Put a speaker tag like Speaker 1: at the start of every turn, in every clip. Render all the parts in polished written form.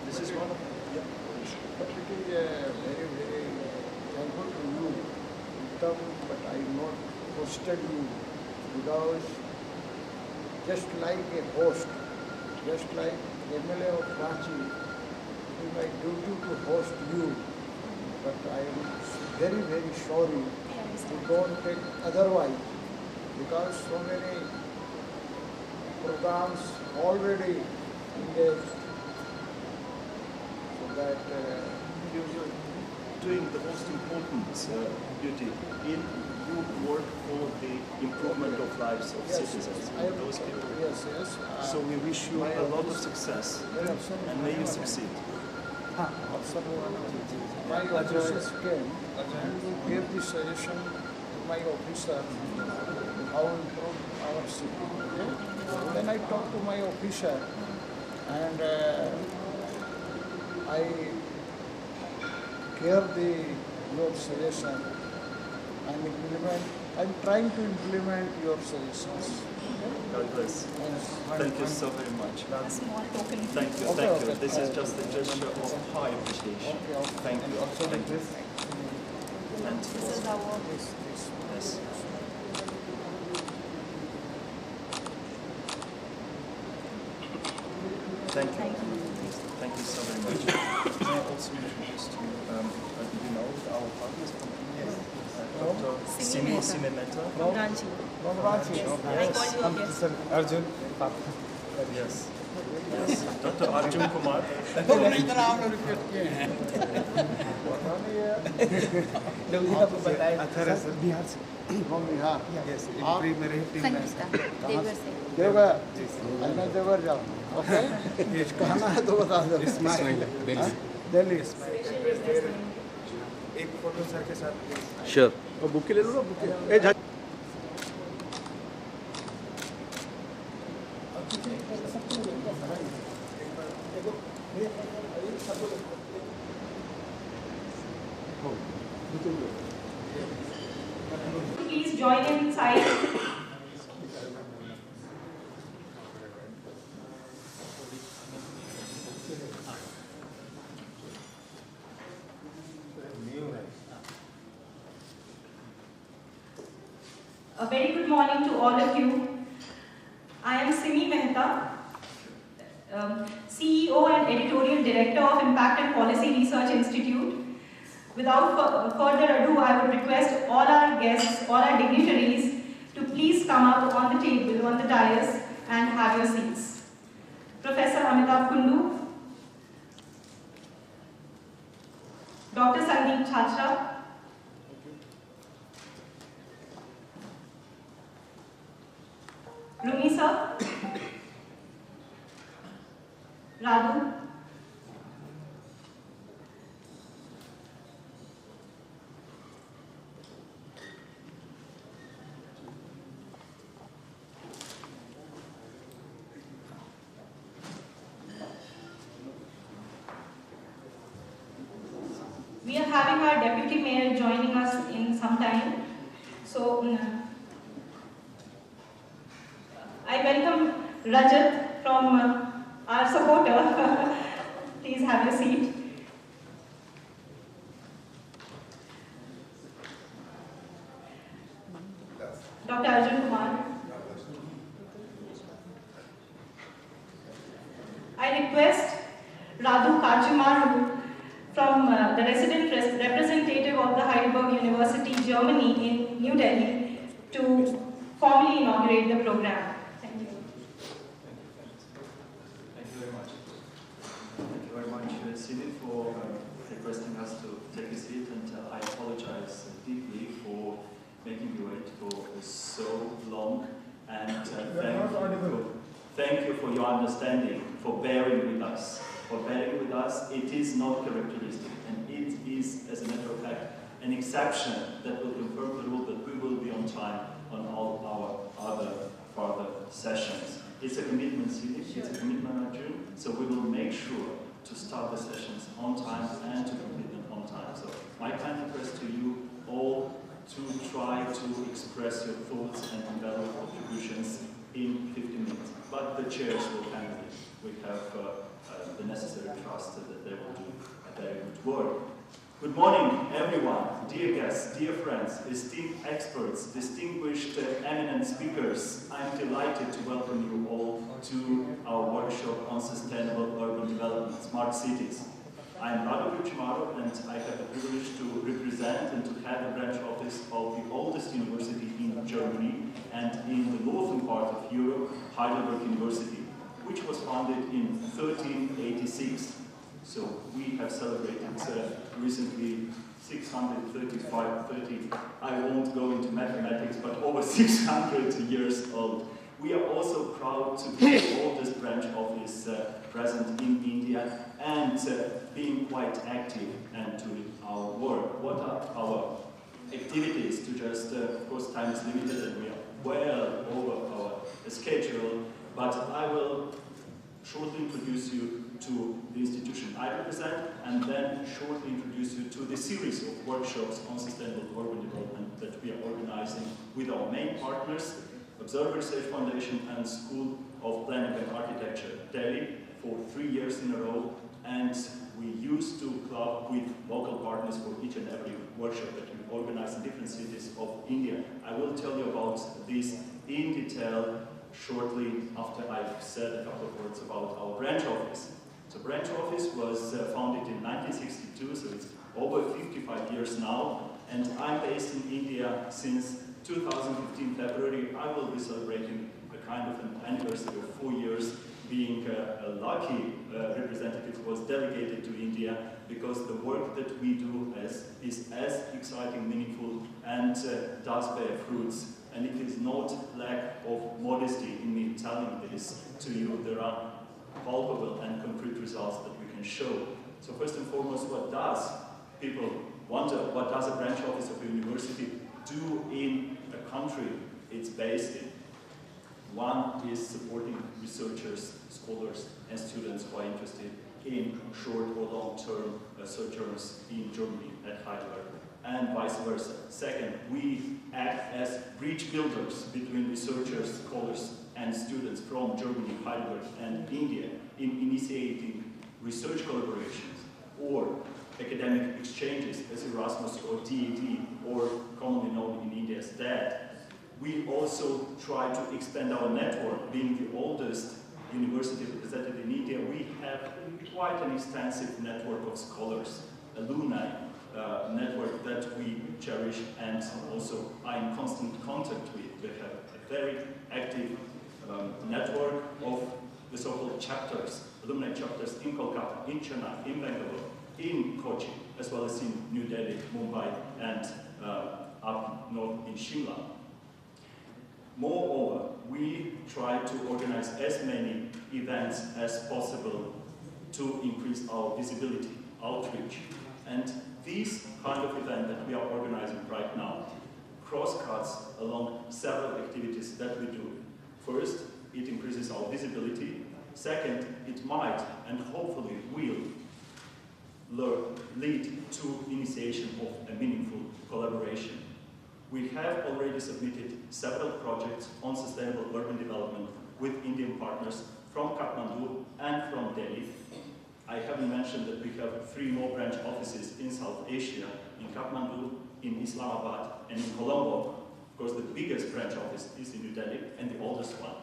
Speaker 1: This is one of them. But it is very, very thankful to you, Uttam, but I not hosted you because just like a host, just like MLA of Ranchi, it is my duty to host you. But I am very, very sorry you don't take otherwise because so many programs already engaged. So that
Speaker 2: you're doing the most important duty in you work for the improvement of lives of citizens,
Speaker 1: I
Speaker 2: those people.
Speaker 1: Yes, yes.
Speaker 2: So we wish you a lot of success and may you succeed.
Speaker 1: My officers came and gave this suggestion to my officer how to improve our city. Okay? Then I talked to my officer and I hear your suggestion and implement. I'm trying to implement your suggestions.
Speaker 2: God bless. Thank you so very much.
Speaker 3: A small token.
Speaker 2: Thank you, thank you. This is just a gesture of high appreciation. Thank you. Thank you. And
Speaker 3: This is our
Speaker 2: yes. Thank you. Thank you so very much. May I also introduce to you know our partners from Dr. Simi Mehta.
Speaker 3: from Ranchi.
Speaker 1: From Ranchi.
Speaker 3: I call you up, yes.
Speaker 4: Arjun.
Speaker 2: Yes. Yes. Dr. Arjun Kumar.
Speaker 4: Bihar से
Speaker 1: From Bihar.
Speaker 4: Yes IMPRI में रही team में
Speaker 3: देवर से
Speaker 1: देवघर अन्ना देवघर जाओ okay कहना है तो बता दो दिल्ली
Speaker 4: एक फोटो सर के साथ
Speaker 5: श्योर और बुक ले लो ना book
Speaker 6: Please join inside. A very good morning to all of you. I am Simi Mehta, CEO and Editorial Director of Impact and Policy Research Institute. Without further ado, I would request all our guests, all our dignitaries to please come up on the table, on the dais and have your seats. Professor Amitabh Kundu, Dr. Sandeep Chhachra, Rumi sir, Radu, we are having our Deputy Mayor joining us in some time. So, I welcome Rajat from our supporter. Please have your seat. Dr. Arjun Kumar. I request Radu Kachimaru from the resident representative of the Heidelberg University, Germany in New Delhi to formally inaugurate the program. Thank you.
Speaker 2: Thank you very much. Thank you very much, Simi, for requesting us to take a seat, and I apologize deeply for making you wait for so long, and thank you for your understanding, for bearing with us. It is not characteristic, and it is, as a matter of fact, an exception that will confirm the rule that we will be on time on all our other further sessions. It's a commitment, it's a commitment, Arjun, so we will make sure to start the sessions on time and to complete them on time. So my kind request to you all to try to express your thoughts and valuable contributions in 15 minutes. But the chairs will handle it. We have the necessary trust that they will do a very good work. Good morning, everyone, dear guests, dear friends, esteemed experts, distinguished eminent speakers. I'm delighted to welcome you all to our workshop on sustainable urban development, smart cities. I'm Rado Kuchimaro, and I have the privilege to represent and to head the branch office of the oldest university in Germany and in the northern part of Europe, Heidelberg University, which was founded in 1386. So we have celebrated recently 630, I won't go into mathematics, but over 600 years old. We are also proud to be the oldest branch office present in India and being quite active and doing our work. What are our activities? To just, of course, time is limited and we are well over our schedule, but I will shortly introduce you to the institution I represent, and then shortly introduce you to the series of workshops on sustainable urban development that we are organizing with our main partners, Observer Research Foundation and School of Planning and Architecture, Delhi, for 3 years in a row, and we used to club with local partners for each and every workshop that we organize in different cities of India. I will tell you about this in detail shortly after I've said a couple of words about our branch office. So branch office was founded in 1962, so it's over 55 years now, and I'm based in India since 2015 February. I will be celebrating a kind of an anniversary of 4 years being a lucky representative who was delegated to India, because the work that we do is as exciting, meaningful, and does bear fruits. And it is not lack of modesty in me telling this to you. There are palpable and concrete results that we can show. So first and foremost, what does people wonder, what does a branch office of a university do in a country it's based in? One is supporting researchers, scholars, and students who are interested in short or long-term sojourns in Germany at Heidelberg, and vice versa. Second, we act as bridge builders between researchers, scholars, and students from Germany, Heidelberg, and India in initiating research collaborations or academic exchanges as Erasmus or DAD, or commonly known in India as DAD. We also try to expand our network. Being the oldest university represented in India, we have quite an extensive network of scholars, alumni, network that we cherish and also are in constant contact with. We have a very active network of the so-called chapters, alumni chapters in Kolkata, in Chennai, in Bangalore, in Kochi, as well as in New Delhi, Mumbai, and up north in Shimla. Moreover, we try to organize as many events as possible to increase our visibility, outreach. And this kind of event that we are organizing right now cross-cuts along several activities that we do. First, it increases our visibility. Second, it might and hopefully will lead to initiation of a meaningful collaboration. We have already submitted several projects on sustainable urban development with Indian partners from Kathmandu and from Delhi. I haven't mentioned that we have 3 more branch offices in South Asia, in Kathmandu, in Islamabad, and in Colombo. Of course, the biggest branch office is in New Delhi, and the oldest one.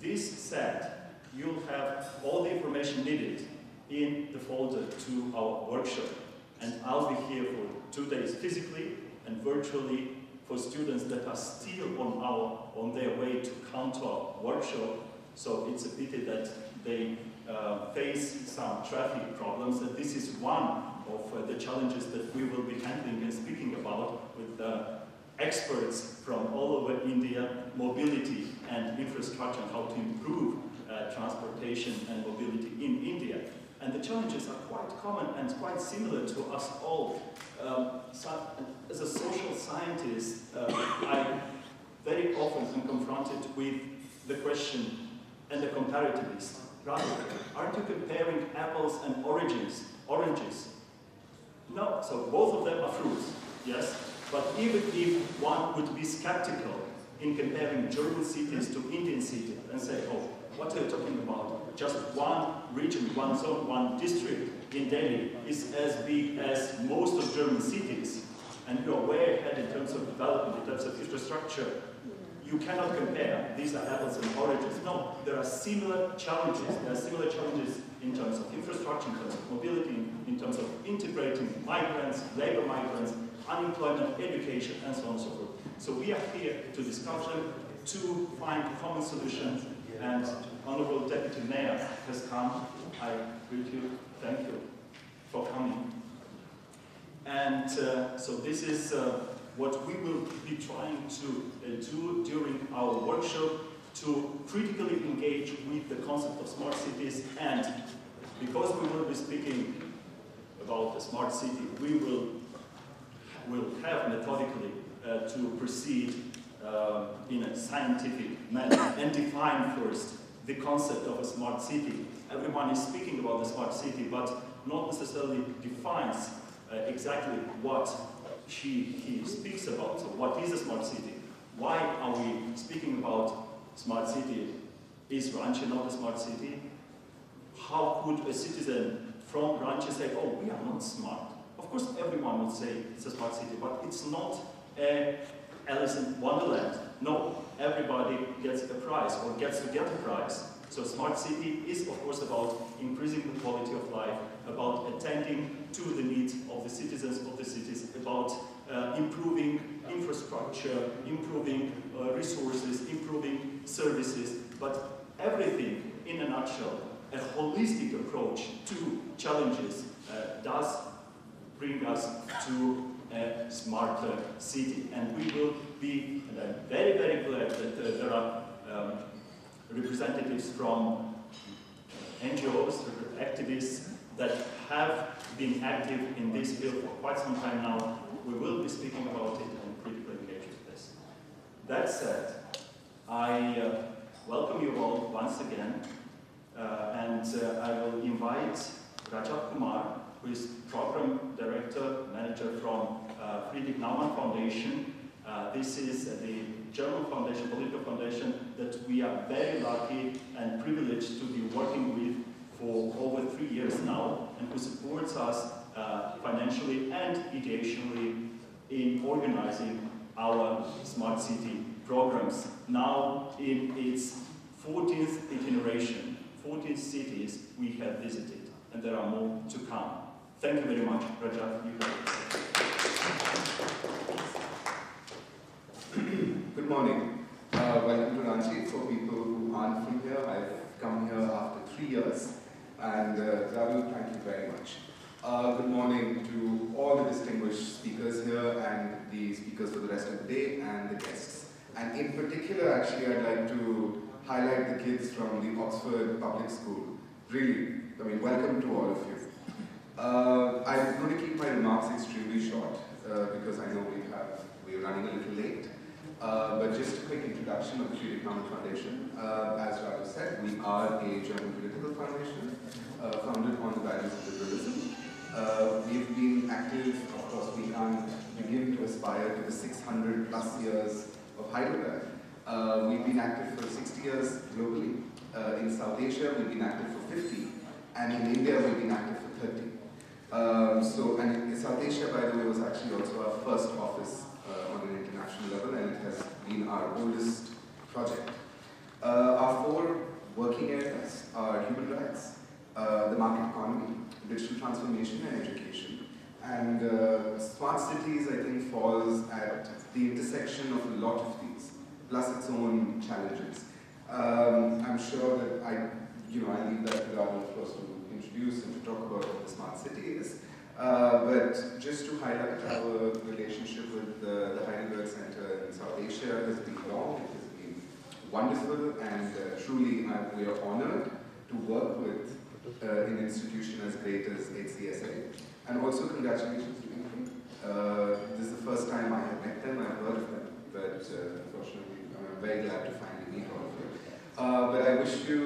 Speaker 2: This said, you'll have all the information needed in the folder to our workshop, and I'll be here for 2 days physically and virtually for students that are still on their way to come to our workshop. So it's a pity that they face some traffic problems, and this is one of the challenges that we will be handling and speaking about with experts from all over India, mobility and infrastructure, and how to improve transportation and mobility in India. And the challenges are quite common and quite similar to us all. As a social scientist, I very often am confronted with the question and the comparativist. Rather, aren't you comparing apples and oranges? No, so both of them are fruits, yes? But even if one would be skeptical in comparing German cities to Indian cities and say, oh, what are you talking about? Just one region, one zone, one district in Delhi is as big as most of German cities, and you are way ahead in terms of development, in terms of infrastructure. You cannot compare. These are apples and oranges. No, there are similar challenges. There are similar challenges in terms of infrastructure, in terms of mobility, in terms of integrating migrants, labor migrants, unemployment, education, and so on and so forth. So we are here to discuss them, to find common solutions, and Honorable Deputy Mayor has come. I greet you. Thank you for coming. And so this is what we will be trying to do during our workshop, to critically engage with the concept of smart cities. And because we will be speaking about a smart city, we will have methodically to proceed in a scientific manner and define first the concept of a smart city. Everyone is speaking about the smart city, but not necessarily defines exactly what he speaks about. So what is a smart city? Why are we speaking about smart city? Is Ranchi not a smart city? How could a citizen from Ranchi say, oh, we are not smart? Of course, everyone would say it's a smart city, but it's not a Alice in Wonderland. No, everybody gets a prize or gets to get a prize. So smart city is, of course, about increasing the quality of life, about attending to the needs of the citizens of the cities, about improving infrastructure, improving resources, improving services, but everything in a nutshell. A holistic approach to challenges does bring us to a smarter city. And we will be, and I'm very, very glad that there are representatives from NGOs, activists that have been active in this field for quite some time now. We will be speaking about it and critically engage with this. That said, I welcome you all once again, and I will invite Rajat Kumar, who is Program Director, Manager from Friedrich Naumann Foundation. This is the German foundation, political foundation, that we are very lucky and privileged to be working with for over 3 years now, and who supports us financially and ideationally in organizing our smart city programs. Now in its 14th iteration, 14 cities we have visited, and there are more to come. Thank you very much. Rajat, you have it.
Speaker 7: Good morning. Welcome to Ranchi. For people who aren't from here, I've come here after 3 years. And Radu, thank you very much. Good morning to all the distinguished speakers here and the speakers for the rest of the day and the guests. And in particular, actually, I'd like to highlight the kids from the Oxford Public School. Really, I mean, welcome to all of you. I'm going to keep my remarks extremely short because I know we're running a little late. But just a quick introduction of the Friedrich Naumann Foundation. As Radu said, we are a German political foundation founded on the values of liberalism. We've been active, of course, we can't begin to aspire to the 600 plus years of Heidelberg. We've been active for 60 years globally. In South Asia, we've been active for 50. And in India, we've been active for 30. And in South Asia, by the way, was actually also our first office on an international level, and it has been our oldest project. Our 4 working areas are human rights, the market economy, digital transformation, and education. And smart cities, I think, falls at the intersection of a lot of these, plus its own challenges. I'm sure that I leave that to Radu, of course, to introduce and to talk about what the smart city is. But just to highlight our relationship with the Heidelberg Center in South Asia has been long, it has been wonderful, and truly we are honored to work with in an institution as great as HCSA. And also congratulations to IMPRI. This is the first time I have met them, I've heard of them, but unfortunately I'm very glad to finally meet all of you. But I wish you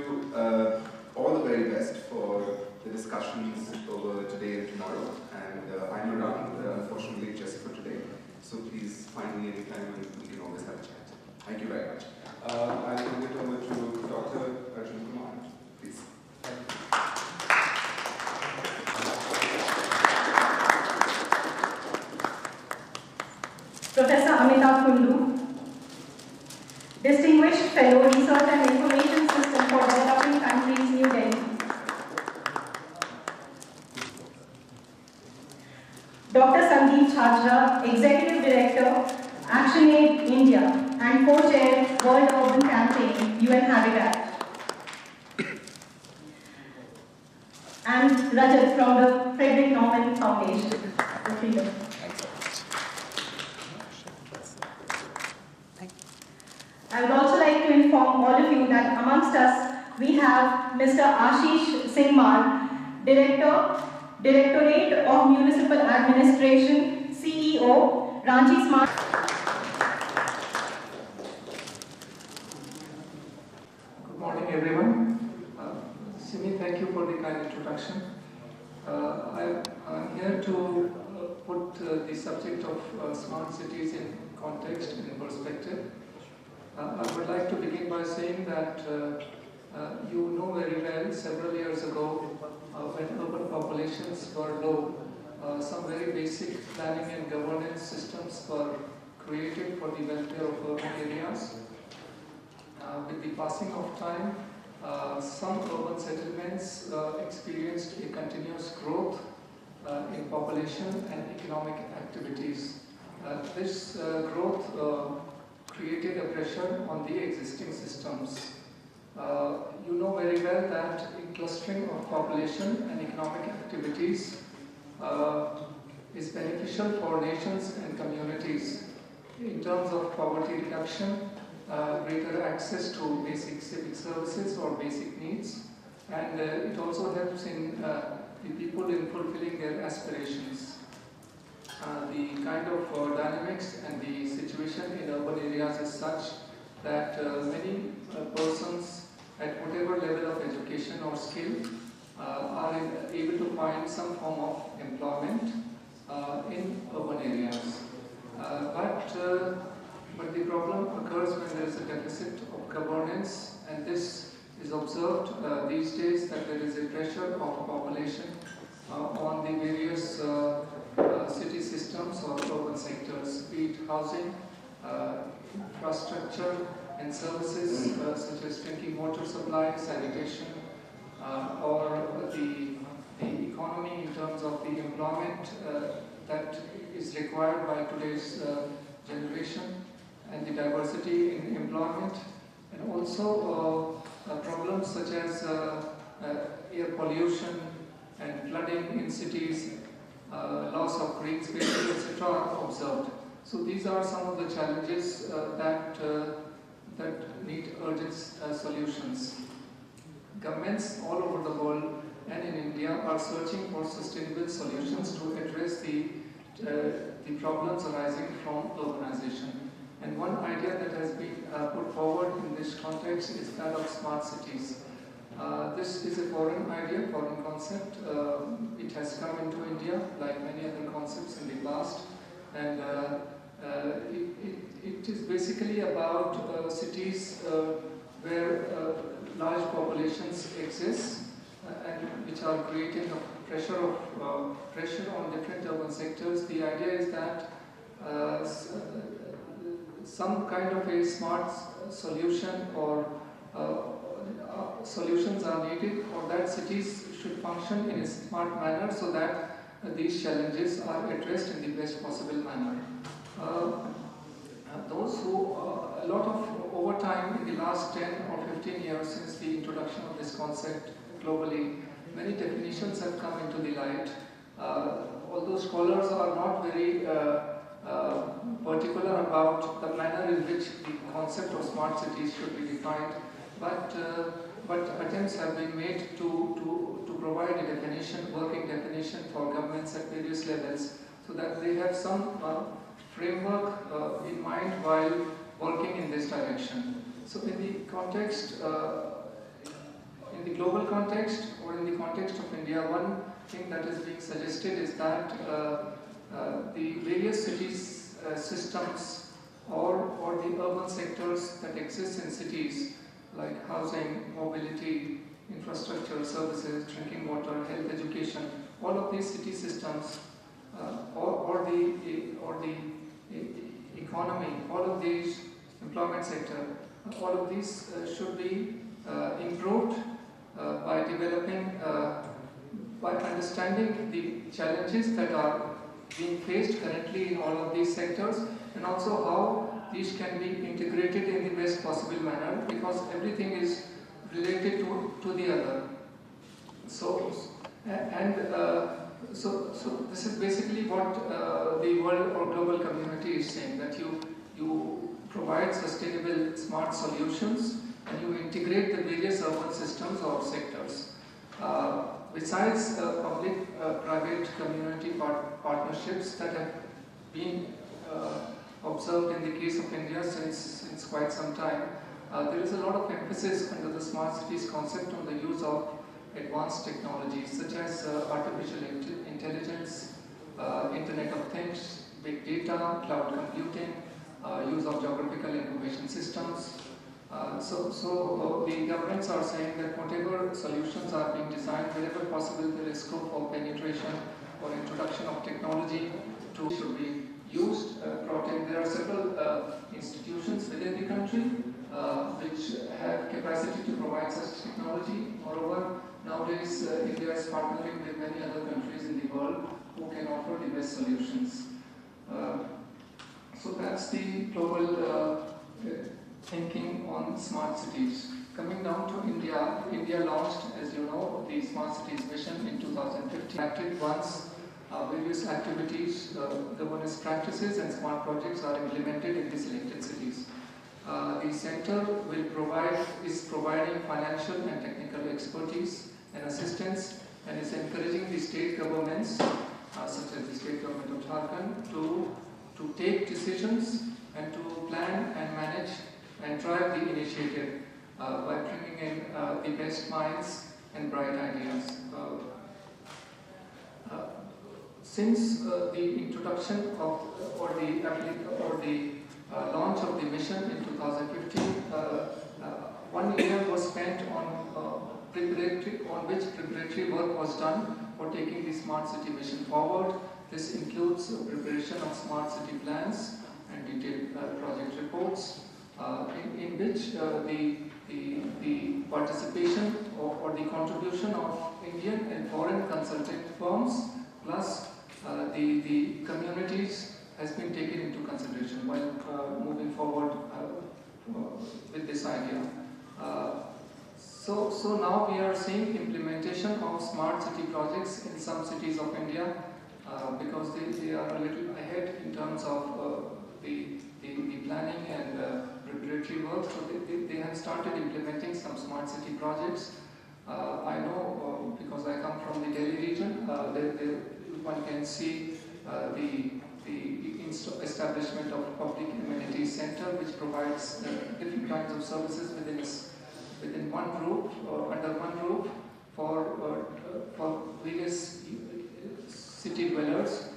Speaker 7: all the very best for the discussions over today and tomorrow. And I'm around, unfortunately, just for today. So please find me anytime and we can always have a chat. Thank you very much. I'll turn it over to Dr. Arjun Kumar, please.
Speaker 6: Professor Amitabh Kundu, Distinguished Fellow, Research and Information System for Developing Countries, New Delhi. Dr. Sandeep Chhajra, Executive Director, ActionAid India and Co-Chair, World Urban Campaign, UN Habitat. And Rajat from the Frederick Naumann Foundation for Freedom. I would also like to inform all of you that amongst us we have Mr. Ashish Singhmar, Directorate of Municipal Administration, CEO, Ranchi Smart.
Speaker 8: Good morning, everyone. Simi, thank you for the kind introduction. I'm here to put the subject of smart cities in context and in perspective. I would like to begin by saying that you know very well, several years ago, when urban populations were low, some very basic planning and governance systems were created for the welfare of urban areas. With the passing of time, some urban settlements experienced a continuous growth in population and economic activities. This growth created a pressure on the existing systems. You know very well that in clustering of population and economic activities is beneficial for nations and communities in terms of poverty reduction, greater access to basic civic services or basic needs, and it also helps in the people in fulfilling their aspirations. The kind of dynamics and the situation in urban areas is such that many persons at whatever level of education or skill are able to find some form of employment in urban areas. But the problem occurs when there is a deficit of governance, and this is observed these days that there is a pressure of population on the various city systems or urban sectors, be it housing, infrastructure and services such as drinking water supply, sanitation, or the economy in terms of the employment that is required by today's generation, and the diversity in employment, and also problems such as air pollution and flooding in cities, loss of green spaces, etc. are observed. So these are some of the challenges that need urgent solutions. Governments all over the world and in India are searching for sustainable solutions to address the problems arising from urbanization. And one idea that has been put forward in this context is that of smart cities. This is a foreign idea, foreign concept. It has come into India like many other concepts in the past, and it is basically about cities where large populations exist and which are creating a pressure on different urban sectors. The idea is that some kind of a smart solution or solutions are needed, or that cities should function in a smart manner so that these challenges are addressed in the best possible manner. A lot of over time in the last 10 or 15 years since the introduction of this concept globally, many definitions have come into the light. Although scholars are not very particular about the manner in which the concept of smart cities should be defined, but attempts have been made to provide a definition, working definition for governments at various levels, so that they have some framework in mind while working in this direction. So in the context, in the global context or in the context of India, one thing that is being suggested is that the various cities systems or the urban sectors that exist in cities like housing, mobility, infrastructure, services, drinking water, health, education, all of these city systems or the economy, all of these employment sector, all of these should be improved by developing, by understanding the challenges that are being faced currently in all of these sectors, and also how these can be integrated in the best possible manner, because everything is related to the other. So this is basically what the world or global community is saying, that you provide sustainable smart solutions and you integrate the various urban systems or sectors. Besides public-private community partnerships that have been observed in the case of India since quite some time, there is a lot of emphasis under the smart cities concept on the use of advanced technologies such as artificial intelligence, Internet of Things, big data, cloud computing, use of geographical information systems. So the governments are saying that whatever solutions are being designed, wherever possible there is scope for penetration or introduction of technology should be used, brought in. There are several institutions within the country which have capacity to provide such technology. Moreover, nowadays India is partnering with many other countries in the world who can offer the best solutions. So that's the global thinking on smart cities. Coming down to India, India launched, as you know, the Smart Cities Vision in 2015. Acted once various activities, governance practices and smart projects are implemented in the selected cities. The center is providing financial and technical expertise and assistance, and is encouraging the state governments, such as the state government of Jharkhand, to take decisions and to plan and manage and drive the initiative by bringing in the best minds and bright ideas. Since the introduction of or the launch of the mission in 2015, 1 year was spent on preparatory work was done for taking the Smart City Mission forward. This includes preparation of smart city plans and detailed project reports, in which the participation or the contribution of Indian and foreign consulting firms plus the communities has been taken into consideration while moving forward with this idea. So now we are seeing implementation of smart city projects in some cities of India because they are a little ahead in terms of the planning and preparatory work. So they have started implementing some smart city projects. I know because I come from the Delhi region, one can see the establishment of public amenities center, which provides different kinds of services within one roof or under one roof for various city dwellers.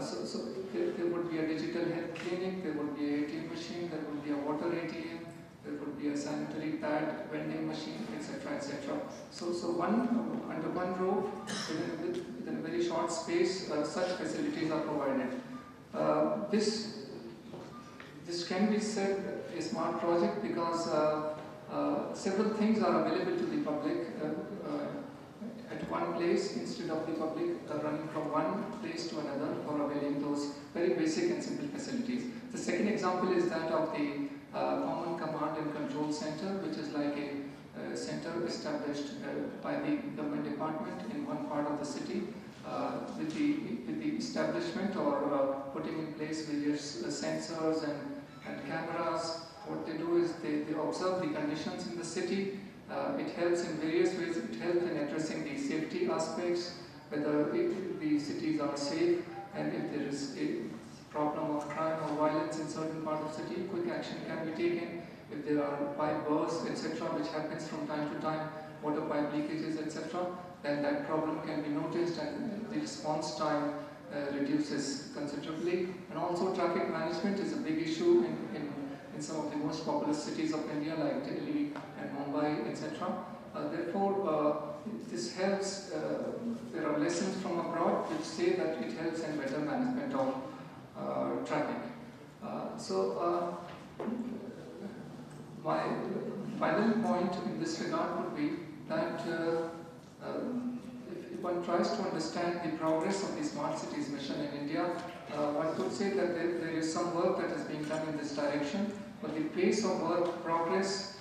Speaker 8: So there would be a digital health clinic, there would be an ATM machine, there would be a water ATM, there would be a sanitary pad, vending machine, etc., etc. So under one roof, within a very short space, such facilities are provided. This can be said a smart project because several things are available to the public at one place instead of the public running from one place to another for availing those very basic and simple facilities. The second example is that of the Common Command and Control Center, which is like a center established by the government department in one part of the city with the establishment or putting in place various sensors and cameras. What they do is they observe the conditions in the city. It helps in various ways. It helps in addressing the safety aspects, whether the cities are safe, and if there is a problem of crime or violence in certain part of city, quick action can be taken. If there are pipe bursts, etc., which happens from time to time, water pipe leakages, etc., then that problem can be noticed and the response time reduces considerably. And also traffic management is a big issue in some of the most populous cities of India like Delhi and Mumbai, etc. Therefore, this helps, there are lessons from abroad which say that it helps in better management of traffic. My final point in this regard would be that if one tries to understand the progress of the Smart Cities mission in India, one could say that there is some work that is being done in this direction, but the pace of work progress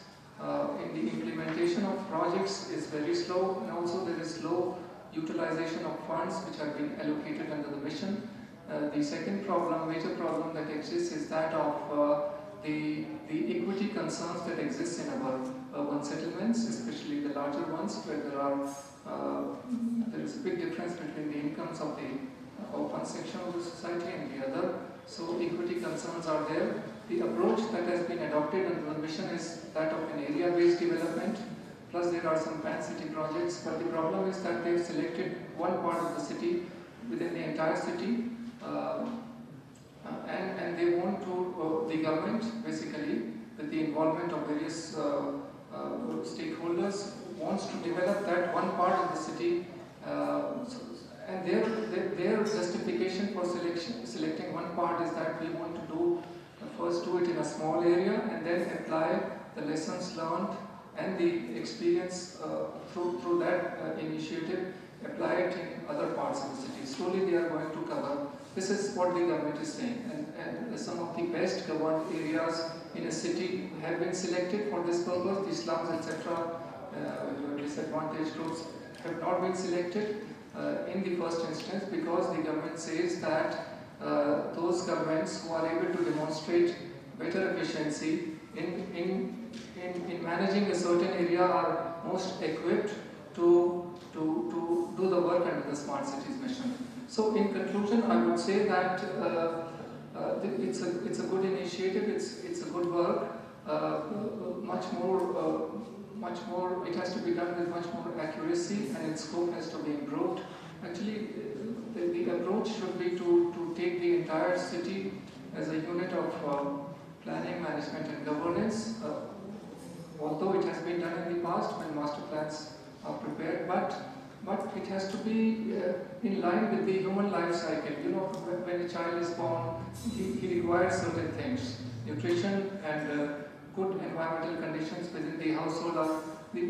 Speaker 8: in the implementation of projects is very slow, and also there is low utilization of funds which have been allocated under the mission. The second problem, major problem that exists is that of the equity concerns that exist in our urban settlements, especially the larger ones, where there is a big difference between the incomes of one section of the society and the other. So equity concerns are there. The approach that has been adopted under the mission is that of an area-based development, plus there are some pan-city projects, but the problem is that they've selected one part of the city within the entire city, and they want to, the government basically, with the involvement of various stakeholders, wants to develop that one part of the city, and their justification for selecting one part is that we want to first do it in a small area and then apply the lessons learned and the experience through that initiative, apply it in other parts of the city. Slowly they are going to cover. This is what the government is saying, and some of the best governed areas in a city have been selected for this purpose. The slums, etc., disadvantaged groups have not been selected in the first instance, because the government says that those governments who are able to demonstrate better efficiency in managing a certain area are most equipped to do the work under the Smart Cities mission. So in conclusion, I would say that it's a good initiative, it's a good work, much more, it has to be done with much more accuracy, and its scope has to be improved. Actually, the approach should be to take the entire city as a unit of planning, management and governance, although it has been done in the past when master plans are prepared, but it has to be in line with the human life cycle. You know, when a child is born, he requires certain things. Nutrition and good environmental conditions within the household are the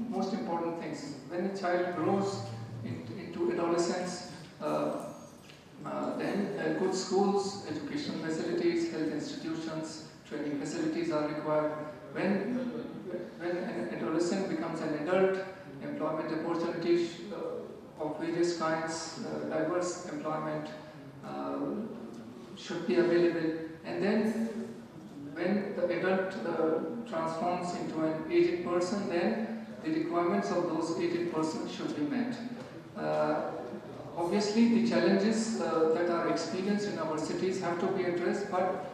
Speaker 8: most important things. When a child grows into adolescence, then good schools, educational facilities, health institutions, training facilities are required. When an adolescent becomes an adult, employment opportunities of various kinds, diverse employment should be available. And then when the adult transforms into an aged person, then the requirements of those aged persons should be met. Obviously, the challenges that are experienced in our cities have to be addressed, but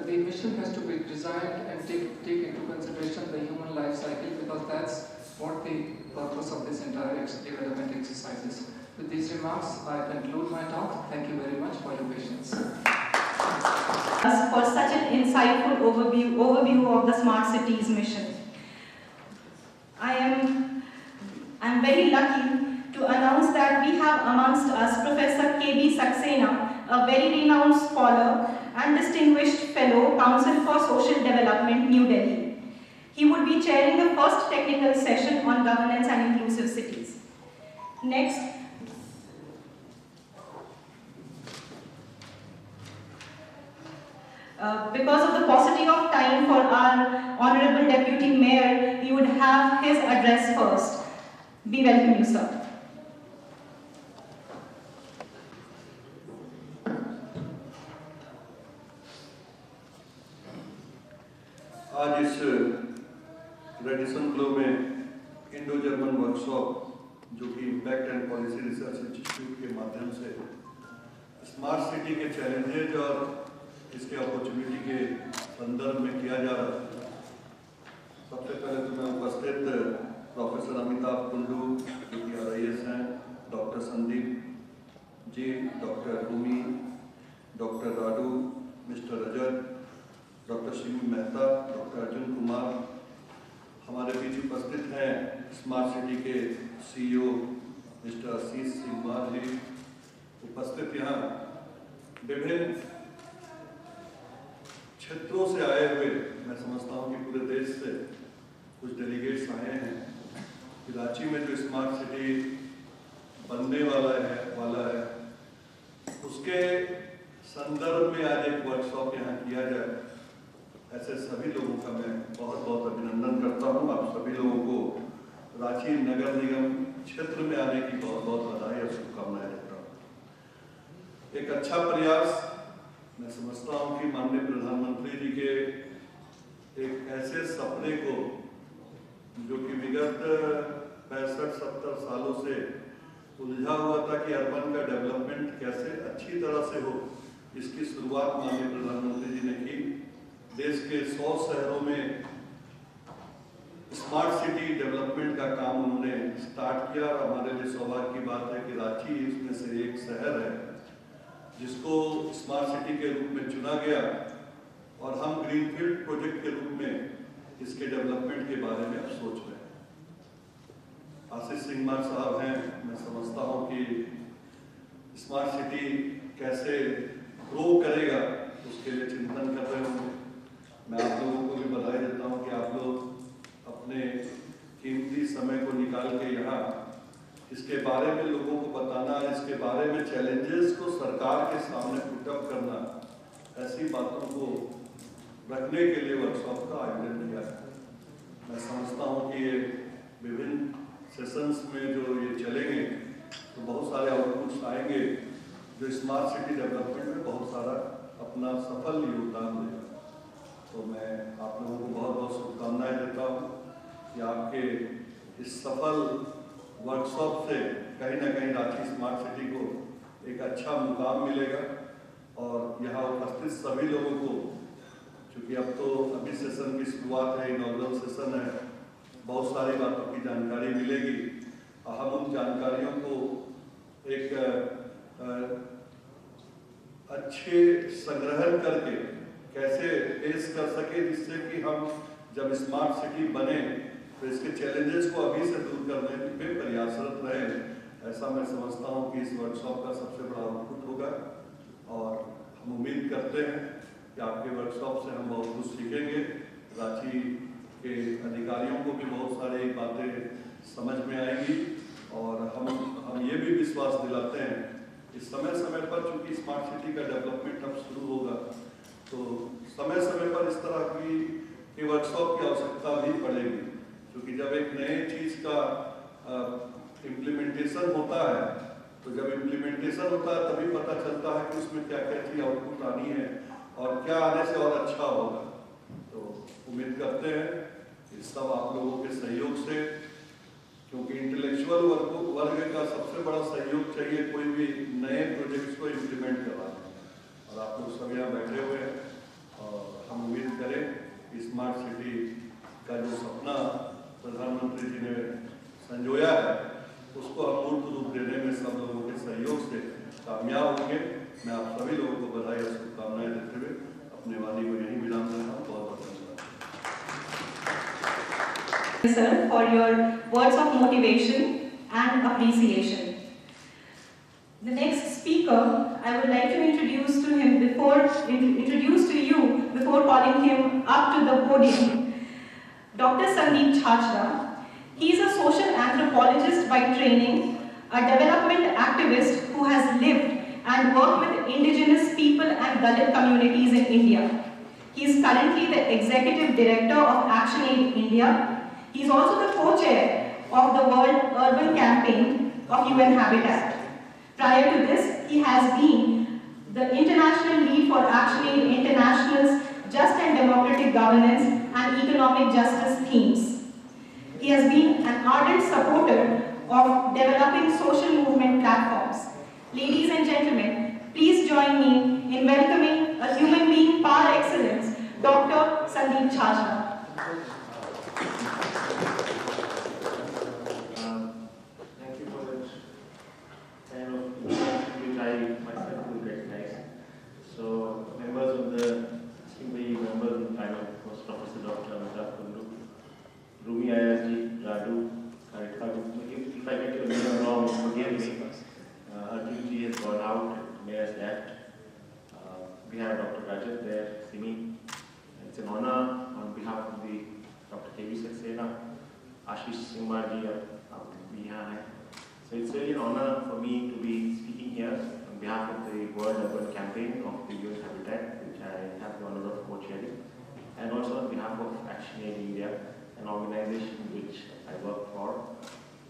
Speaker 8: the mission has to be designed and take into consideration the human life cycle, because that's what the purpose of this entire development exercise is. With these remarks, I conclude my talk. Thank you very much for your patience.
Speaker 6: For such an insightful overview of the Smart Cities mission. I am very lucky to announce that we have amongst us Professor K.B. Saxena, a very renowned scholar and distinguished fellow, Council for Social Development, New Delhi. He would be chairing the first technical session on governance and inclusive cities. Next, because of the paucity of time for our Honorable Deputy Mayor, we would have his address first. We welcome you, sir.
Speaker 9: आज इस Radisson club में Indo German workshop जो कि impact and policy research institute के माध्यम से smart city के challenges और इसके अपॉर्चुनिटी के संदर्भ में किया जा रहा है। सबसे पहले तो मैं उपस्थित प्रोफेसर अमिताभ कुंडू जो कि RIS हैं, doctor Sandeep ji, doctor Rumi, doctor राडू, mister रजत, डॉक्टर शिव मेहता, डॉक्टर अर्जुन कुमार, हमारे बीच उपस्थित हैं स्मार्ट सिटी के CEO मिस्टर आशीष सिंह जी, उपस्थित यहाँ विभिन्न क्षेत्रों से आए हुए, मैं समझता हूँ कि पूरे देश से कुछ डेलीगेट्स आए हैं कि रांची में जो स्मार्ट सिटी बनने वाला है उसके संदर्भ में आज एक वर्कशॉप यहाँ किया जाए। ऐसे सभी लोगों का मैं बहुत बहुत अभिनंदन करता हूँ। आप सभी लोगों को रांची नगर निगम क्षेत्र में आने की बहुत बहुत बधाई और शुभकामनाएं देता हूँ। एक अच्छा प्रयास, मैं समझता हूँ कि माननीय प्रधानमंत्री जी के एक ऐसे सपने को जो कि विगत 65-70 सालों से उलझा हुआ था कि अर्बन का डेवलपमेंट कैसे अच्छी तरह से हो, इसकी शुरुआत माननीय प्रधानमंत्री जी ने की। देश के 100 शहरों में स्मार्ट सिटी डेवलपमेंट का काम उन्होंने स्टार्ट किया और हमारे लिए सौभाग्य की बात है कि रांची इसमें से एक शहर है जिसको स्मार्ट सिटी के रूप में चुना गया और हम ग्रीनफील्ड प्रोजेक्ट के रूप में इसके डेवलपमेंट के बारे में अब सोच रहे हैं। आशीष सिंह साहब हैं, मैं समझता हूँ कि स्मार्ट सिटी कैसे ग्रो करेगा उसके लिए चिंतन कर रहे होंगे। मैं आप लोगों को भी बधाई देता हूँ कि आप लोग अपने कीमती समय को निकाल के यहाँ इसके बारे में लोगों को बताना, इसके बारे में चैलेंजेस को सरकार के सामने पुटअप करना, ऐसी बातों को रखने के लिए वर्कशॉप का आयोजन किया है। मैं समझता हूँ कि ये विभिन्न सेशंस में जो ये चलेंगे तो बहुत सारे आउटपुट्स आएंगे जो स्मार्ट सिटी डेवलपमेंट में बहुत सारा अपना सफल योगदान देगा। तो मैं आप लोगों को बहुत बहुत शुभकामनाएं देता हूँ कि आपके इस सफल वर्कशॉप से कहीं ना कहीं रांची स्मार्ट सिटी को एक अच्छा मुकाम मिलेगा और यहाँ उपस्थित सभी लोगों को, क्योंकि अब तो अभी सेशन की शुरुआत है, इनॉग्रल सेशन है, बहुत सारी बातों की जानकारी मिलेगी। हम उन जानकारियों को एक अच्छे संग्रहण करके कैसे पेश कर सके जिससे कि हम जब स्मार्ट सिटी बने तो इसके चैलेंजेस को अभी से दूर करने में प्रयासरत रहे। ऐसा मैं समझता हूँ कि इस वर्कशॉप का सबसे बड़ा आउटपुट होगा और हम उम्मीद करते हैं कि आपके वर्कशॉप से हम बहुत कुछ सीखेंगे। रांची के अधिकारियों को भी बहुत सारी बातें समझ में आएंगी और हम ये भी विश्वास दिलाते हैं कि समय समय पर, चूंकि स्मार्ट सिटी का डेवलपमेंट अब शुरू होगा, तो समय समय पर इस तरह की वर्कशॉप की आवश्यकता भी पड़ेगी, क्योंकि जब एक नए चीज़ का इम्प्लीमेंटेशन होता है तो जब इम्प्लीमेंटेशन होता है तभी पता चलता है कि उसमें क्या क्या चीज़ आउटपुट आनी है और क्या आने से और अच्छा होगा। तो उम्मीद करते हैं कि सब आप लोगों के सहयोग से, क्योंकि इंटेलेक्चुअल वर्ग का सबसे बड़ा सहयोग चाहिए कोई भी नए प्रोजेक्ट्स को इम्प्लीमेंट करवाने, और आप लोग सब यहाँ बैठे हुए हैं और हम उम्मीद करें कि स्मार्ट सिटी का जो सपना प्रधानमंत्री जी ने संजोया है उसको हम मूर्त रूप देने में सब लोगों के सहयोग से कामयाब होंगे। मैं आप सभी लोगों को बधाई और शुभकामनाएं देते हुए अपने वाणी को यही विराम देता हूँ। बहुत बहुत धन्यवाद।
Speaker 6: Sir, for your words of motivation and appreciation. The next speaker, I would like to introduce to you before calling him up to the podium, Dr. Sandeep Chhachra. He is a social anthropologist by training, a development activist who has lived and worked with indigenous people and Dalit communities in India. He is currently the Executive Director of ActionAid India. He is also the co-chair of the World Urban Campaign of UN Habitat. Prior to this, he has been the international lead for ActionAid International's Just and Democratic Governance and Economic Justice themes. He has been an ardent supporter of developing social movement platforms. Ladies and gentlemen, please join me in welcoming a human being par excellence, Dr. Sandeep Chhajra.
Speaker 10: Thank you for that kind of introduction which I myself will recognize. So, members of the IMPRI, members of the panel, was Professor Dr. Amitabh Kundu, Rumi ISG, Radu, if I get your name wrong, forgive me. Arjunji has gone out, May has left. We have Dr. Rajat there, Simi. It's an honor on behalf of the Dr. K.V. Saxena, Ashish Singmarji, Bihar. So it's really an honor for me to be speaking here on behalf of the World Urban Campaign of the UN Habitat, which I have the honor of co-chairing, and also on behalf of ActionAid India, an organization which I work for,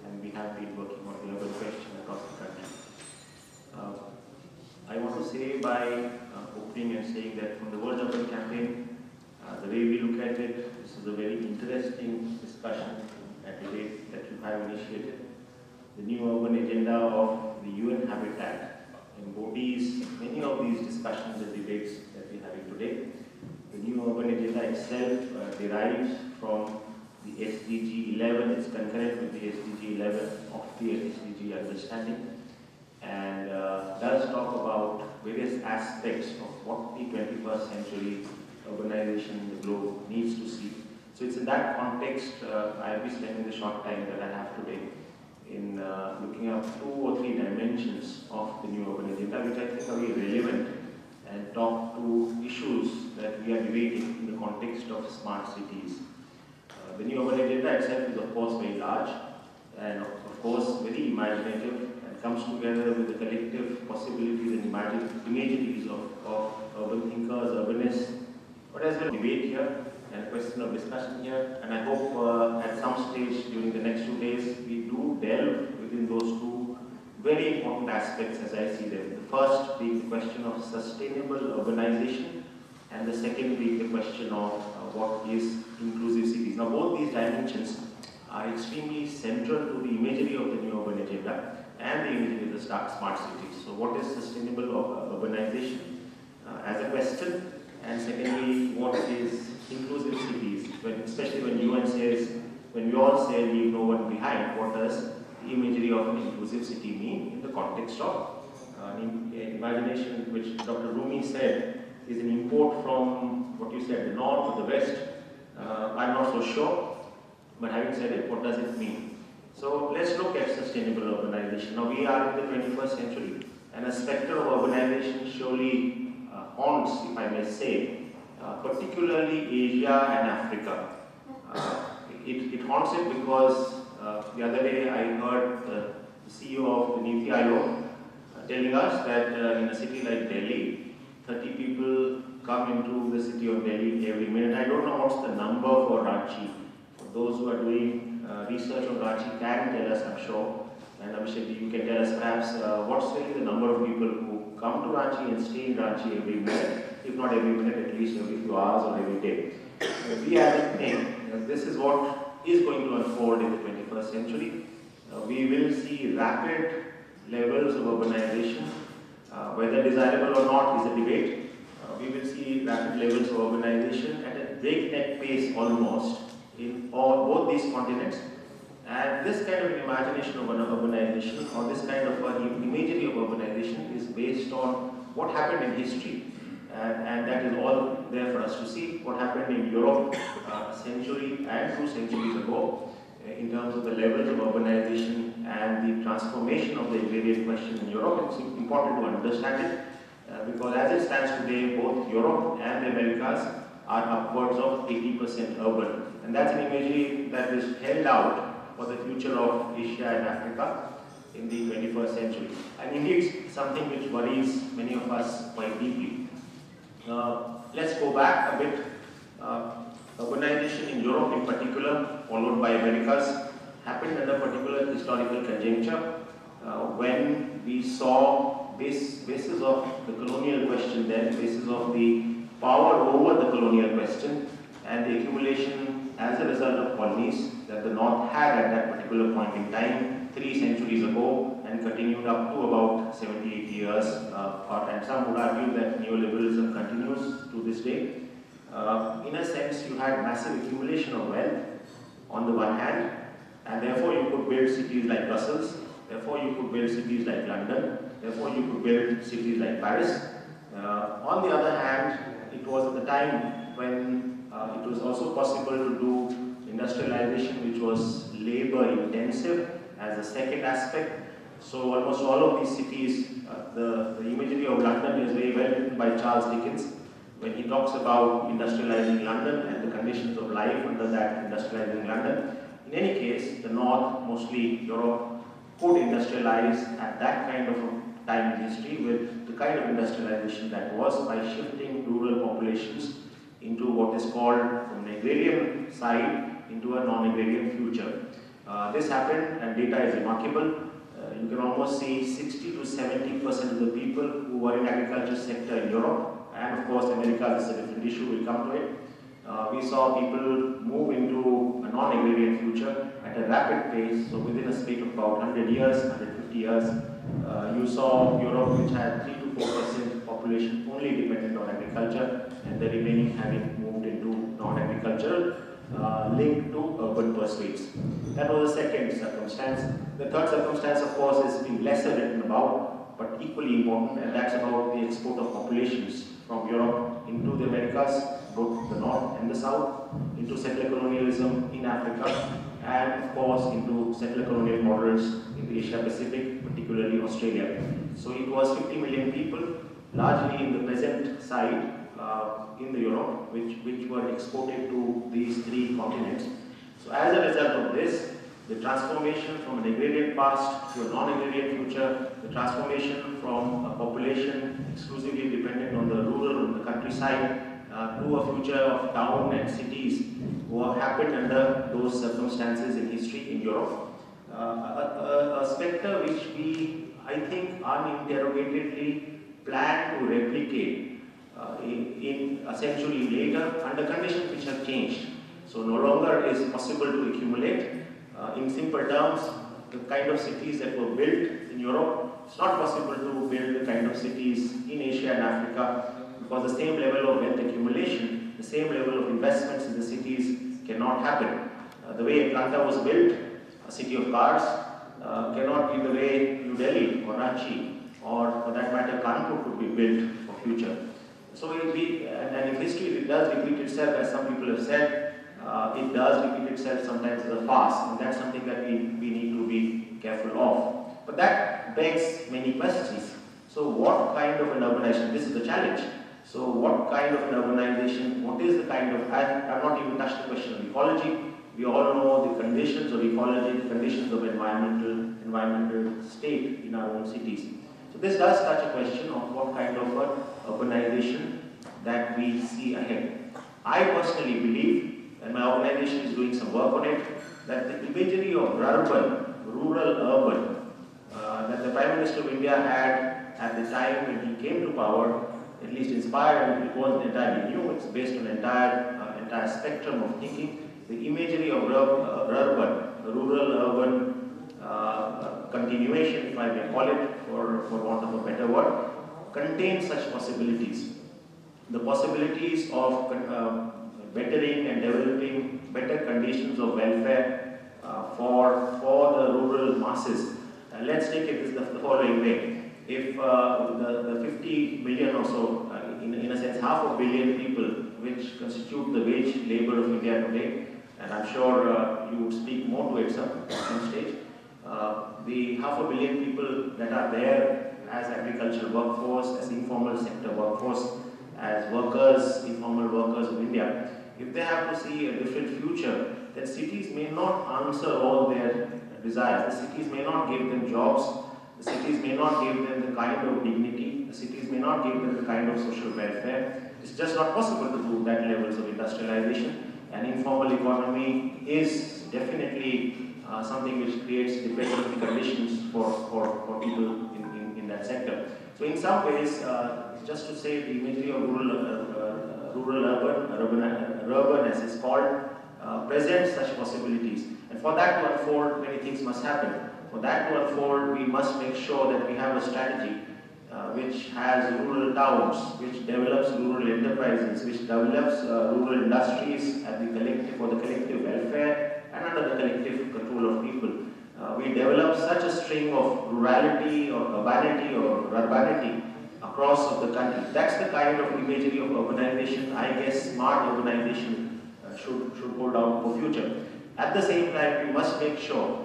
Speaker 10: and we have been working on the urban question across the country. I want to say by opening and saying that from the World Urban Campaign, the way we look at it, this is a very interesting discussion and debate that you have initiated. The new urban agenda of the UN Habitat embodies many of these discussions and debates that we are having today. The new urban agenda itself derives from the SDG 11, it's concurrent with the SDG 11 of the SDG understanding, and does talk about various aspects of what the 21st century urbanization in the globe needs to see. So it's in that context I'll be spending the short time that I have today in looking at 2 or 3 dimensions of the new urban agenda, which I think are very relevant and talk to issues that we are debating in the context of smart cities. The new urban agenda itself is of course very large and of course very imaginative and comes together with the collective possibilities and imageries of urban thinkers, urbanists, but as well debate here and a question of discussion here, and I hope at some stage during the next 2 days we do delve within those 2 very important aspects as I see them. The first being the question of sustainable urbanization, and the second being the question of what is inclusive cities. Now both these dimensions are extremely central to the imagery of the new urban agenda and the imagery of the smart cities. So what is sustainable urbanization as a question, and secondly, what is inclusive cities, especially when UN says, when we all say leave no one behind, what does the imagery of an inclusive city mean in the context of imagination, which Dr. Rumi said is an import from what you said, the north or the west. I'm not so sure, but having said it, what does it mean? So let's look at sustainable urbanization. Now we are in the 21st century, and a spectre of urbanization surely haunts, if I may say, particularly Asia and Africa. It haunts it because the other day I heard the CEO of the Niti Aayog telling us that in a city like Delhi, 30 people come into the city of Delhi every minute. I don't know what's the number for Ranchi. For those who are doing research on Ranchi can tell us, I'm sure. And Abhishek, you can tell us perhaps what's really the number of people who come to Ranchi and stay in Ranchi every minute, if not every minute, at least every few hours or every day. We as a thing, this is what is going to unfold in the 21st century. We will see rapid levels of urbanization, whether desirable or not is a debate. We will see rapid levels of urbanization at a breakneck pace almost in both these continents. And this kind of an imagination of an urbanization, or this kind of an imagery of urbanization, is based on what happened in history. And that is all there for us to see. What happened in Europe a century and 2 centuries ago in terms of the levels of urbanization and the transformation of the agrarian question in Europe. It's important to understand it because as it stands today, both Europe and the Americas are upwards of 80% urban. And that's an imagery that is held out for the future of Asia and Africa in the 21st century. And indeed, something which worries many of us quite deeply. Let's go back a bit. Urbanization in Europe in particular, followed by Americas, happened under particular historical conjuncture when we saw basis of the colonial question then, basis of the power over the colonial question and the accumulation as a result of colonies that the North had at that particular point in time 3 centuries ago and continued up to about 78 years. And some would argue that neoliberalism continues to this day. In a sense, you had massive accumulation of wealth on the one hand, and therefore you could build cities like Brussels, therefore you could build cities like London, therefore you could build cities like Paris. On the other hand, it was at the time when it was also possible to do industrialization which was labor intensive as a second aspect. So almost all of these cities, the imagery of London is very well written by Charles Dickens when he talks about industrializing London and the conditions of life under that industrializing London. In any case, the North, mostly Europe, could industrialize at that kind of a time in history with the kind of industrialization that was by shifting rural populations into what is called, from the agrarian side, into a non-agrarian future. This happened, and data is remarkable. You can almost see 60 to 70% of the people who were in agriculture sector in Europe, and of course America is a different issue, we'll come to it. We saw people move into a non-agrarian future at a rapid pace. So within a space of about 100 years, 150 years, you saw Europe, which had 3 to 4% population only dependent on agriculture, and the remaining having moved into non-agricultural, linked to urban pursuits. That was the second circumstance. The third circumstance, of course, is being lesser written about, but equally important, and that's about the export of populations from Europe into the Americas, both the North and the South, into settler colonialism in Africa, and of course into settler colonial models in the Asia Pacific, particularly Australia. So it was 50 million people, largely in the present side, in the Europe, which were exported to these 3 continents. So as a result of this, the transformation from an agrarian past to a non-agrarian future, the transformation from a population exclusively dependent on the rural, on the countryside, to a future of town and cities, what happened under those circumstances in history in Europe. A spectre which we, I think, uninterrogatedly plan to replicate in a century later under conditions which have changed. So no longer is possible to accumulate. In simple terms, the kind of cities that were built in Europe, it's not possible to build the kind of cities in Asia and Africa, because the same level of wealth accumulation, the same level of investments in the cities cannot happen. The way Atlanta was built, a city of cars, cannot be the way New Delhi or Ranchi, or for that matter Kanpur, could be built for future. So and if history does repeat itself, as some people have said, it does repeat itself sometimes as a farce, and that's something that we need to be careful of. But that begs many questions. So what kind of an urbanization? This is the challenge. So what kind of an urbanization, what is the kind of, I've not even touched the question of ecology. We all know the conditions of ecology, the conditions of environmental state in our own cities. So this does touch a question of what kind of urbanization that we see ahead. I personally believe, and my organization is doing some work on it, that the imagery of urban, rural-urban, that the Prime Minister of India had at the time when he came to power, at least inspired, and it wasn't entirely new, it's based on entire spectrum of thinking. The imagery of urban, rural-urban continuation, if I may call it, for want of a better word, contains such possibilities. The possibilities of bettering and developing better conditions of welfare for the rural masses. Let's take it the following way. If the 50 million or so, in a sense $500 million people, which constitute the wage labor of India today, and I'm sure you would speak more to it some stage, the 500 million people that are there as agricultural workforce, as informal sector workforce, as workers, informal workers of India, if they have to see a different future, then cities may not answer all their desires. The cities may not give them jobs. The cities may not give them the kind of dignity. The cities may not give them the kind of social welfare. It's just not possible to do that levels of industrialization. And informal economy is definitely something which creates dependency conditions for people in that sector. So in some ways, just to say the imagery of rural-urban as it's called, presents such possibilities. And for that to unfold, many things must happen. For that to unfold, we must make sure that we have a strategy which has rural towns, which develops rural enterprises, which develops rural industries at the collective, for the collective welfare and under the collective control of people. We develop such a string of rurality or urbanity across of the country. That's the kind of imagery of urbanization, I guess, smart urbanization should hold out for future. At the same time, we must make sure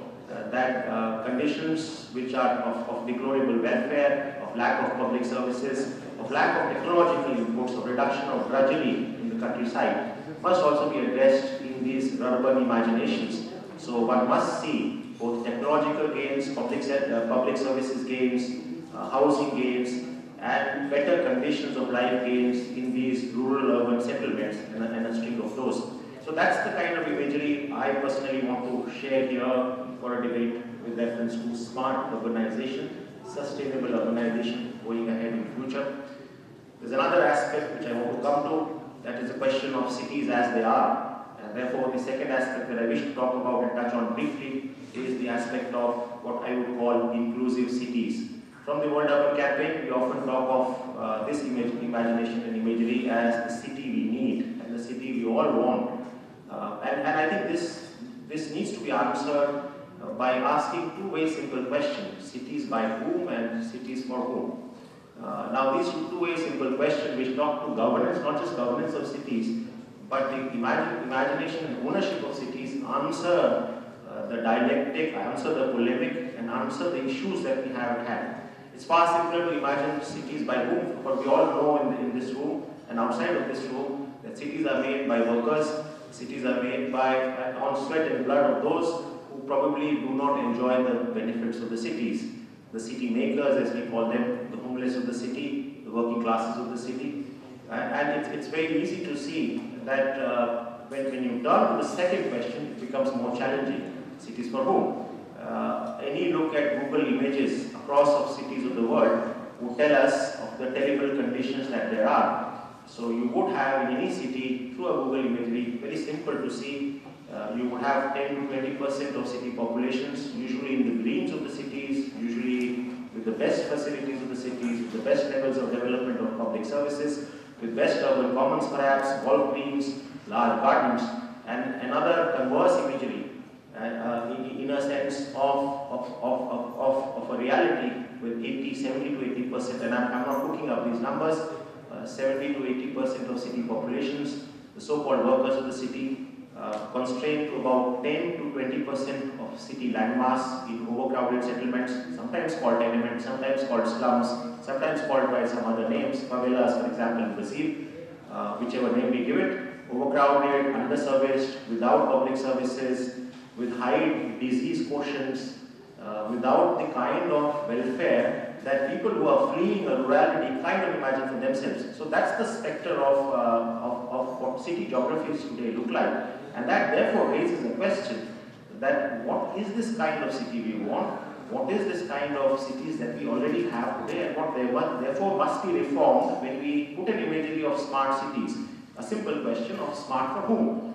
Speaker 10: that conditions which are of deplorable welfare, of lack of public services, of lack of technological inputs, of reduction of drudgery in the countryside must also be addressed in these urban imaginations. So one must see both technological gains, public services gains, housing gains, and better conditions of life gains in these rural urban settlements and a string of those. So that's the kind of imagery I personally want to share here for a debate with reference to smart urbanization, sustainable urbanization going ahead in future. There's another aspect which I want to come to, that is the question of cities as they are. And therefore the second aspect that I wish to talk about and touch on briefly is the aspect of what I would call inclusive cities. From the World Urban Campaign, we often talk of this imagination and imagery as the city we need and the city we all want. And I think this needs to be answered by asking two very simple questions: cities by whom and cities for whom. Now these two very simple questions which talk to governance, not just governance of cities, but the imagination and ownership of cities, answer the dialectic, answer the polemic, and answer the issues that we have at hand. It's far simpler to imagine cities by whom, but we all know in this room and outside of this room that cities are made by workers, cities are made by on sweat and blood of those who probably do not enjoy the benefits of the cities. The city makers, as we call them, the homeless of the city, the working classes of the city. And it's very easy to see that when you turn to the second question, it becomes more challenging. Cities for whom? Any look at Google images across of cities of the world would tell us of the terrible conditions that there are. So you would have in any city, through a Google imagery, very simple to see, you would have 10 to 20% of city populations, usually in the greens of the cities, usually with the best facilities of the cities, with the best levels of development of public services, with best urban commons perhaps, golf greens, large gardens, and another converse imagery in a sense of a reality with 70 to 80%, and I'm not looking up these numbers, 70 to 80% of city populations, the so-called workers of the city, constrained to about 10 to 20% of city landmass in overcrowded settlements, sometimes called tenements, sometimes called slums, sometimes called by some other names, favelas for example in Brazil, whichever name we give it, overcrowded, underserviced, without public services, with high disease quotients, without the kind of welfare that people who are fleeing a rurality kind of imagine for themselves. So that's the spectre of what city geographies today look like. And that therefore raises a question that what is this kind of city we want? What is this kind of cities that we already have today, and what therefore must be reformed when we put an imagery of smart cities? A simple question of smart for whom?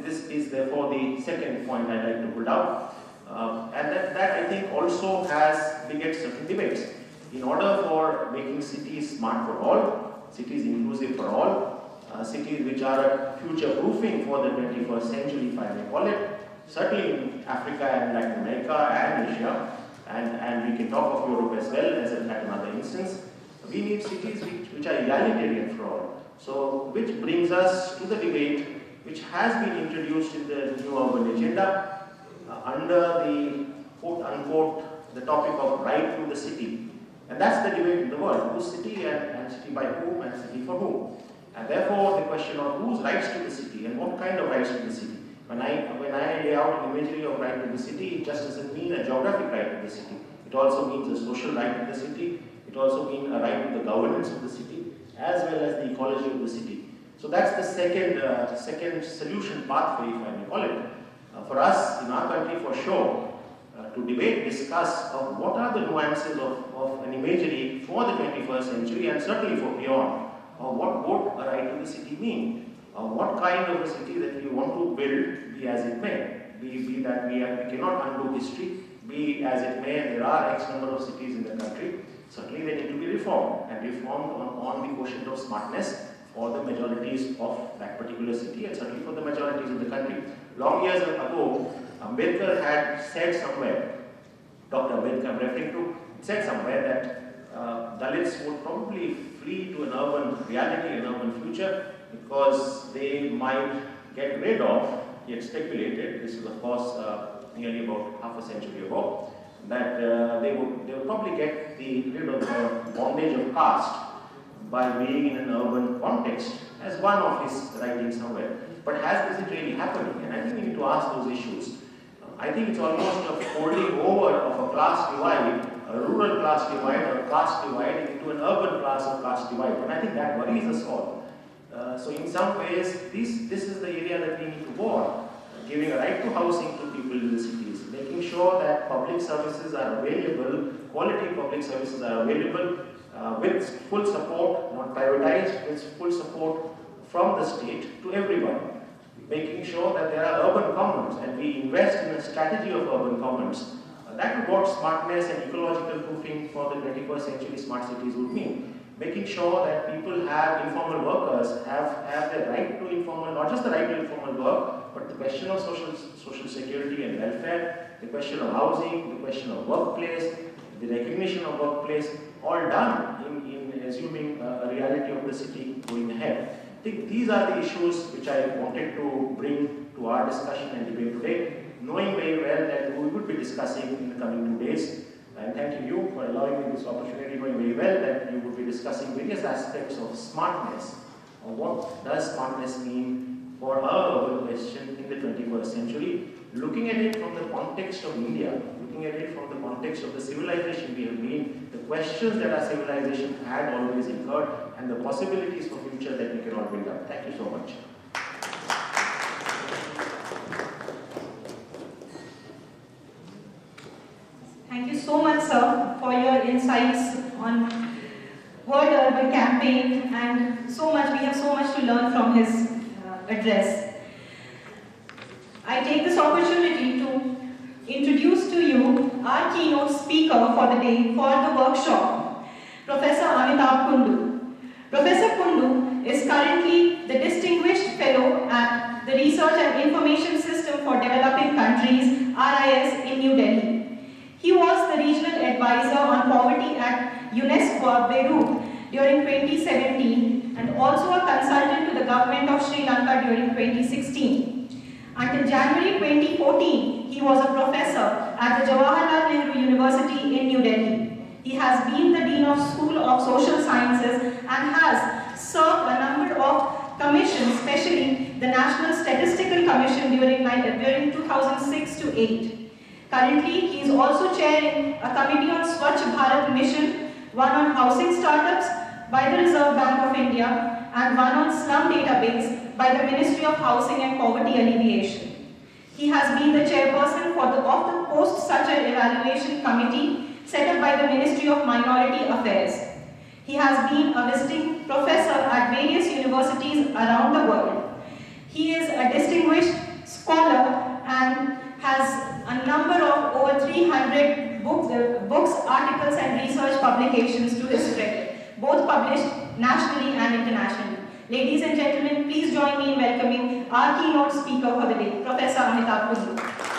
Speaker 10: This is therefore the second point I'd like to put out. And that I think also begets certain debates. In order for making cities smart for all, cities inclusive for all, cities which are a future-proofing for the 21st century, if I may call it, certainly in Africa and Latin America and Asia, and we can talk of Europe as well as at another instance, we need cities which are egalitarian for all. So, which brings us to the debate which has been introduced in the New Urban Agenda under the quote-unquote the topic of right to the city. And that's the debate in the world, whose city and city by whom and city for whom. And therefore the question of whose rights to the city and what kind of rights to the city. When I lay out an imagery of right to the city, it just doesn't mean a geographic right to the city. It also means a social right to the city. It also means a right to the governance of the city, as well as the ecology of the city. So that's the second solution pathway, if I may call it. For us in our country, for sure, to debate, discuss of what are the nuances of an imagery for the 21st century and certainly for beyond. What would a right to the city mean? What kind of a city that we want to build, be as it may. Be that we cannot undo history, be as it may, and there are X number of cities in the country, certainly they need to be reformed, and reformed on the quotient of smartness for the majorities of that particular city, and certainly for the majorities of the country. Long years ago, Ambedkar had said somewhere, Dr. Ambedkar I'm referring to, said somewhere that Dalits would probably flee to an urban reality, an urban future, because they might get rid of, he had speculated, this is of course nearly about half a century ago, that they would probably get rid of the bondage of caste by being in an urban context, as one of his writings somewhere. But is it really happening? And I think we need to ask those issues. I think it's almost a folding over of a class divide, a rural class divide or a caste divide into an urban class or caste divide. And I think that worries us all. So in some ways, this is the area that we need to go on, giving a right to housing to people in the cities, making sure that public services are available, quality public services are available with full support, not privatized, with full support from the state to everyone. Making sure that there are urban commons and we invest in a strategy of urban commons. That is what smartness and ecological proofing for the 21st century smart cities would mean. Making sure that people have informal workers, have the right to informal, not just the right to informal work, but the question of social security and welfare, the question of housing, the question of workplace, the recognition of workplace, all done in assuming a reality of the city going ahead. I think these are the issues which I wanted to bring to our discussion and debate today, knowing very well that we would be discussing in the coming 2 days. And thanking you for allowing me this opportunity, knowing very well that you would be discussing various aspects of smartness, or what does smartness mean for our urban question in the 21st century, looking at it from the context of India, looking at it from the context of the civilization we have been, the questions that our civilization had always incurred, and the possibilities for future that we can all build up. Thank you so much.
Speaker 6: Thank you so much, sir, for your insights on World Urban Campaign, and so much, we have so much to learn from his address. I take this opportunity to introduce to you our keynote speaker for the day, for the workshop, Professor Amitabh Kundu. Professor Kundu is currently the Distinguished Fellow at the Research and Information System for Developing Countries, RIS, in New Delhi. He was the Regional Advisor on Poverty at UNESCO Beirut during 2017 and also a consultant to the government of Sri Lanka during 2016. Until January 2014, he was a professor at the Jawaharlal Nehru University in New Delhi. He has been the Dean of School of Social Sciences and has served a number of commissions, especially the National Statistical Commission during 2006 to 8. Currently, he is also chairing a committee on Swachh Bharat Mission, one on housing startups by the Reserve Bank of India, and one on slum database by the Ministry of Housing and Poverty Alleviation. He has been the chairperson of the Post-Sachar Evaluation Committee set up by the Ministry of Minority Affairs. He has been a visiting professor at various universities around the world. He is a distinguished scholar and has a number of over 300 books, articles and research publications to his credit, both published nationally and internationally. Ladies and gentlemen, please join me in welcoming our keynote speaker for the day, Professor Amitabh Kundu.